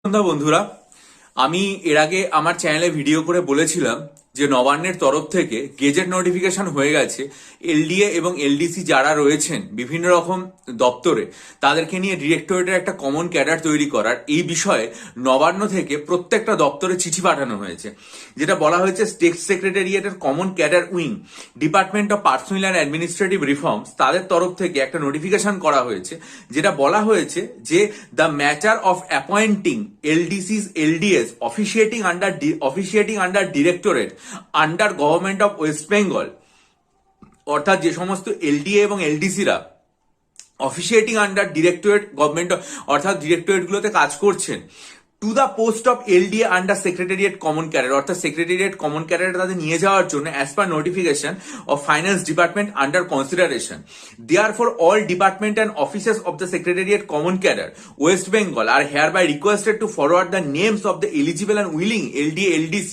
সন্ধ্যা বন্ধুরা, আমি এর আগে আমার চ্যানেলে ভিডিও করে বলেছিলাম যে নবান্নের তরফ থেকে গেজেট নোটিফিকেশন হয়ে গেছে। এলডিএ এবং এলডিসি যারা রয়েছেন বিভিন্ন রকম দপ্তরে, তাদেরকে নিয়ে ডিরেক্টরেটের একটা কমন ক্যাডার তৈরি করার এই বিষয়ে নবান্ন থেকে প্রত্যেকটা দপ্তরে চিঠি পাঠানো হয়েছে। যেটা বলা হয়েছে স্টেট সেক্রেটারিয়েটের common cadre wing, department of personnel and administrative reforms, তাদের তরফ থেকে একটা নোটিফিকেশন করা হয়েছে, যেটা বলা হয়েছে যে the matter of appointing LDCs LDS officiating under directorate under government of West Bengal, অর্থাৎ যে সমস্ত এলডিএ এবং এলডিসিরা অফিসিয়েটিং আন্ডার ডিরেক্টরেট গভর্নমেন্ট অর্থাৎ ডিরেক্টরেটগুলোতে কাজ করছেন, to the post of LDA under secretariat common cadre, অর্থাৎ সেক্রেটারিয়েট কমন ক্যাডারে তাদের নিয়ে যাওয়ার জন্য as per notification of finance department under consideration. Therefore, all department and offices of the Secretariat Common Cadre, West Bengal, are hereby requested to forward the names of the eligible and willing LDA LDC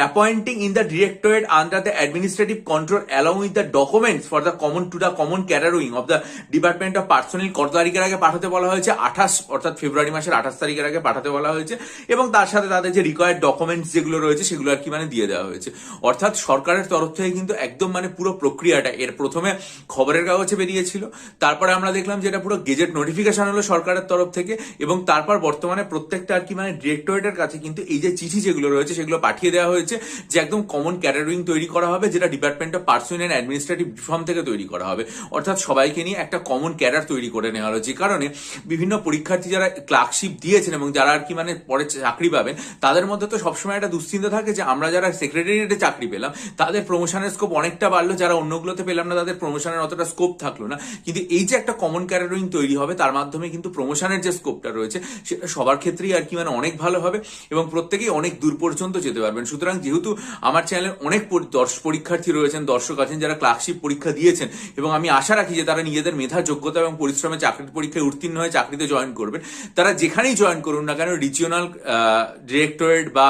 appointing in the directorate under the administrative control along with the documents for the common catering of the Department of Personnel। কত তারিখের আগে পাঠাতে বলা হয়েছে? 28, অর্থাৎ ফেব্রুয়ারি মাসের 28 তারিখের আগে পাঠাতে বলা হয়েছে, এবং তার সাথে তাদের যে রিকোয়ার্ড ডকুমেন্টস যেগুলো রয়েছে সেগুলো আর কি দিয়ে দেওয়া হয়েছে। অর্থাৎ সরকারের তরফ থেকে কিন্তু একদম পুরো প্রক্রিয়াটা, এর প্রথমে খবরের কাগজে বেরিয়েছিল, তারপরে আমরা দেখলাম যে এটা পুরো গেজেট নোটিফিকেশন হলো সরকারের তরফ থেকে, এবং তারপর বর্তমানে প্রত্যেকটা আর কি ডিরেক্টরেটের কাছে কিন্তু এই যে চিঠি যেগুলো রয়েছে সেগুলো পাঠিয়ে দেওয়া হয়েছে যে একদম কমন ক্যাডারিং তৈরি করা হবে, যেটা department of personnel and administrative reform থেকে তৈরি করা হবে। অর্থাৎ সবাইকে নিয়ে একটা কমন ক্যাডার তৈরি করে নেওয়া হলো, যে কারণে বিভিন্ন পরীক্ষার্থী যারা ক্লার্কশিপ দিয়েছেন এবং যারা আর কি পরে চাকরি পাবেন, তাদের মধ্যে তো সবসময় একটা দুশ্চিন্তা থাকে যে আমরা যারা সেক্রেটারিয়েটে চাকরি পেলাম তাদের প্রমোশনের স্কোপ অনেকটা বাড়লো, যারা অন্যগুলোতে পেলাম না তাদের প্রমোশনের অতটা স্কোপ থাকলো না। কিন্তু এই যে একটা কমন ক্যাডারিং তৈরি হবে, তার মাধ্যমে কিন্তু প্রমোশনের যে স্কোপটা রয়েছে সেটা সবার ক্ষেত্রেই আর কি অনেক ভালো হবে, এবং প্রত্যেকেই অনেক দূর পর্যন্ত যেতে পারবেন। সুতরাং যেহেতু আমার চ্যানেলের অনেক পরীক্ষার্থী রয়েছেন, দর্শক আছেন যারা ক্লার্কশিপ পরীক্ষা দিয়েছেন, এবং আমি আশা রাখি যে তারা নিজেদের মেধা, যোগ্যতা এবং পরিশ্রমে চাকরির পরীক্ষায় উত্তীর্ণ হয়ে চাকরিতে জয়েন করবেন। তারা যেখানেই জয়েন করুন না কেন, রিজিওনাল ডিরেক্টরেট বা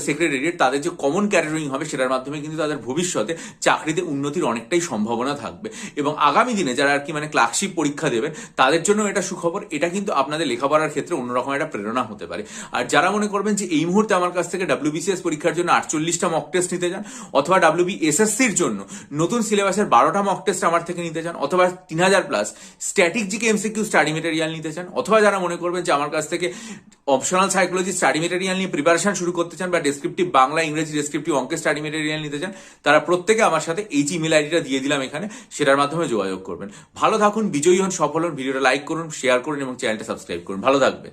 সেক্রেটারিয়েট, তাদের যে কমন ক্যাডারিং হবে সেটার মাধ্যমে কিন্তু তাদের ভবিষ্যতে চাকরিতে উন্নতির অনেকটাই সম্ভাবনা থাকবে, এবং আগামী দিনে যারা আর কি ক্লার্কশিপ পরীক্ষা দেবেন তাদের জন্য এটা সুখবর। এটা কিন্তু আপনাদের লেখাপড়ার ক্ষেত্রে অন্যরকম একটা প্রেরণা হতে পারে। আর যারা মনে করবেন যে এই মুহূর্তে আমার কাছ থেকে WBCS পরীক্ষার জন্য 48টা মক টেস্ট নিতে চান, অথবা WBSSCর জন্য নতুন সিলেবাসের 12টা মক টেস্ট আমার থেকে নিতে চান, অথবা 3000 plus static GK MCQ study material নিতে চান, অথবা যারা মনে করবেন যে আমার কাছ থেকে অপশনাল সাইকোলজি স্টাডি মেটেরিয়াল নিয়ে প্রিপারেশন শুরু করতে চান, বা ডেসক্রিপটিভ বাংলা, ইংরেজি, ডেসক্রিপটিভ অঙ্কের স্টাডি মেটেরিয়াল নিতে চান, তারা প্রত্যেকে আমার সাথে এই যে ইমেল আইডিটা দিয়ে দিলাম এখানে, সেটার মাধ্যমে যোগাযোগ করবেন। ভালো থাকুন, বিজয়ী হন, সফল হন। ভিডিওটা লাইক করুন, শেয়ার করুন এবং চ্যানেলটা সাবস্ক্রাইব করুন। ভালো থাকবে।